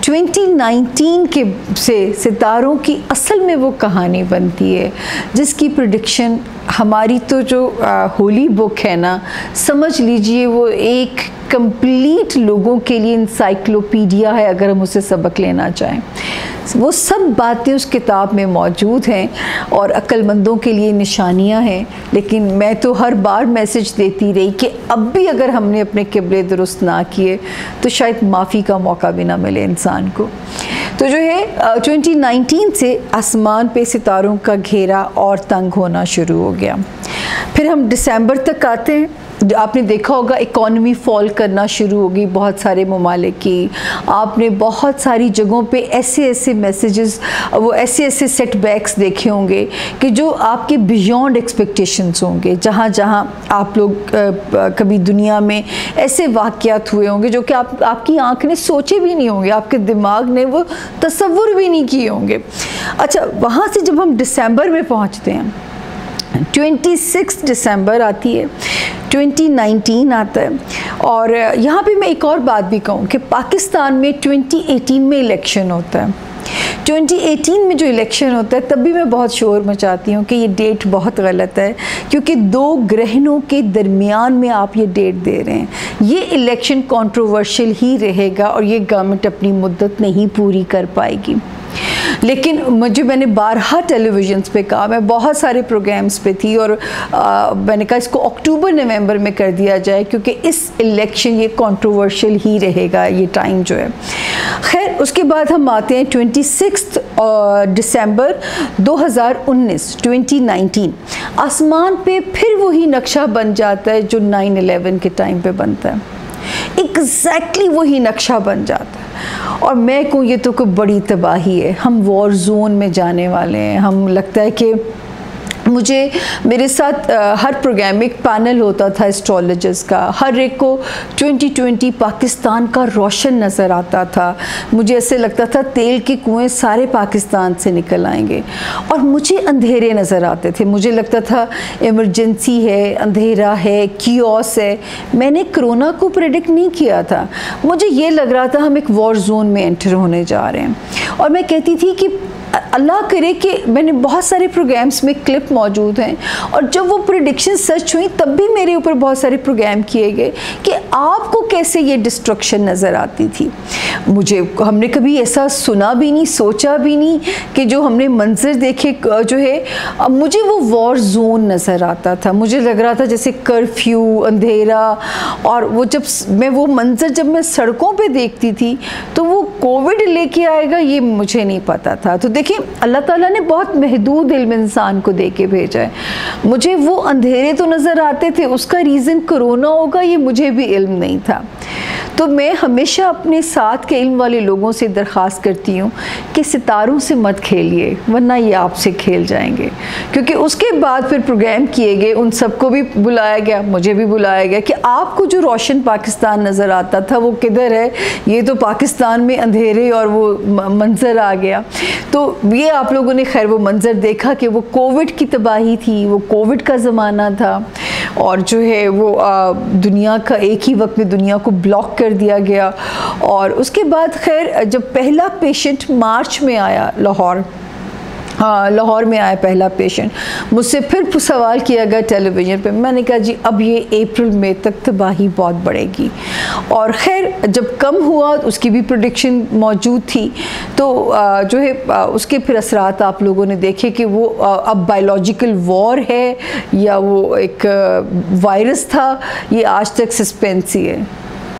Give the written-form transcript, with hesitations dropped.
2019 के से सितारों की असल में वो कहानी बनती है जिसकी प्रेडिक्शन हमारी तो जो होली बुक है ना, समझ लीजिए वो एक कंप्लीट लोगों के लिए इंसाइक्लोपीडिया है अगर हम उससे सबक लेना चाहें। वो सब बातें उस किताब में मौजूद हैं और अक्लमंदों के लिए निशानियां हैं। लेकिन मैं तो हर बार मैसेज देती रही कि अब भी अगर हमने अपने क़िबले दुरुस्त ना किए तो शायद माफ़ी का मौका भी ना मिले इंसान को। तो जो है 2019 से आसमान पे सितारों का घेरा और तंग होना शुरू हो गया। फिर हम दिसंबर तक आते हैं। आपने देखा होगा इकॉनमी फॉल करना शुरू होगी बहुत सारे ममालिक की। आपने बहुत सारी जगहों पे ऐसे ऐसे मैसेजेस, वो ऐसे ऐसे सेटबैक्स देखे होंगे कि जो आपके बियॉन्ड एक्सपेक्टेशंस होंगे। जहाँ जहाँ आप लोग कभी दुनिया में ऐसे वाक़यात हुए होंगे जो कि आपकी आँख ने सोचे भी नहीं होंगे, आपके दिमाग ने वो तसव्वुर भी नहीं किए होंगे। अच्छा, वहाँ से जब हम दिसंबर में पहुँचते हैं, 26 दिसंबर आती है, 2019 आता है। और यहाँ पे मैं एक और बात भी कहूँ कि पाकिस्तान में 2018 में इलेक्शन होता है। 2018 में जो इलेक्शन होता है तब भी मैं बहुत शोर मचाती हूँ कि ये डेट बहुत गलत है, क्योंकि दो ग्रहणों के दरमियान में आप ये डेट दे रहे हैं। ये इलेक्शन कंट्रोवर्शियल ही रहेगा और ये गवर्नमेंट अपनी मुद्दत नहीं पूरी कर पाएगी। लेकिन मैंने बारहा टेलीविज़न पे कहा, मैं बहुत सारे प्रोग्राम्स पे थी और मैंने कहा इसको अक्टूबर नवंबर में कर दिया जाए, क्योंकि इस इलेक्शन ये कंट्रोवर्शियल ही रहेगा ये टाइम जो है। खैर, उसके बाद हम आते हैं 26 दिसंबर 2019 2019। आसमान पे फिर वही नक्शा बन जाता है जो 9/11 के टाइम पे बनता है। एग्जैक्टली वही नक्शा बन जाता है। और मैं कहूँ ये तो कोई बड़ी तबाही है। हम वॉर जोन में जाने वाले हैं। हम लगता है कि मेरे साथ हर प्रोग्राम में एक पैनल होता था एस्ट्रोलॉजर्स का, हर एक को 2020 पाकिस्तान का रोशन नज़र आता था। मुझे ऐसे लगता था तेल के कुएं सारे पाकिस्तान से निकल आएंगे और मुझे अंधेरे नज़र आते थे। मुझे लगता था इमरजेंसी है, अंधेरा है, कियोस है। मैंने कोरोना को प्रेडिक्ट नहीं किया था। मुझे ये लग रहा था हम एक वॉर जोन में एंटर होने जा रहे हैं। और मैं कहती थी कि अल्लाह करे कि मैंने बहुत सारे प्रोग्राम्स में क्लिप मौजूद हैं और जब वो प्रेडिक्शन सच हुई तब भी मेरे ऊपर बहुत सारे प्रोग्राम किए गए कि आपको कैसे ये डिस्ट्रक्शन नज़र आती थी। हमने कभी ऐसा सुना भी नहीं, सोचा भी नहीं कि जो हमने मंजर देखे जो है, अब मुझे वो वॉर जोन नज़र आता था। मुझे लग रहा था जैसे कर्फ्यू, अंधेरा। और वो जब मैं सड़कों पे देखती थी तो वो कोविड लेके आएगा ये मुझे नहीं पता था। तो देखिए, अल्लाह ताला ने बहुत महदूद इल्म इंसान को दे के भेजा है। मुझे वो अंधेरे तो नज़र आते थे, उसका रीज़न कोरोना होगा ये मुझे भी इल्म नहीं था। तो मैं हमेशा अपने साथ के इल्म वाले लोगों से दरख्वास्त करती हूँ कि सितारों से मत खेलिए, वरना ये आपसे खेल जाएंगे। क्योंकि उसके बाद फिर प्रोग्राम किए गए, उन सबको भी बुलाया गया, मुझे भी बुलाया गया कि आपको जो रोशन पाकिस्तान नज़र आता था वो किधर है। ये तो पाकिस्तान में अंधेरे और वो मंज़र आ गया। तो ये आप लोगों ने खैर वो मंज़र देखा कि वो कोविड की तबाही थी, वो कोविड का ज़माना था और जो है वो दुनिया का एक ही वक्त में दुनिया को ब्लॉक कर दिया गया। और उसके बाद खैर जब पहला पेशेंट मार्च में आया लाहौर में आया पहला पेशेंट, मुझसे फिर सवाल किया गया टेलीविज़न पे। मैंने कहा जी अब ये अप्रैल मई तक तबाही बहुत बढ़ेगी। और खैर जब कम हुआ उसकी भी प्रेडिक्शन मौजूद थी। तो जो है उसके फिर असरात आप लोगों ने देखे कि वो अब बायोलॉजिकल वॉर है या वो एक वायरस था, ये आज तक सस्पेंस ही है।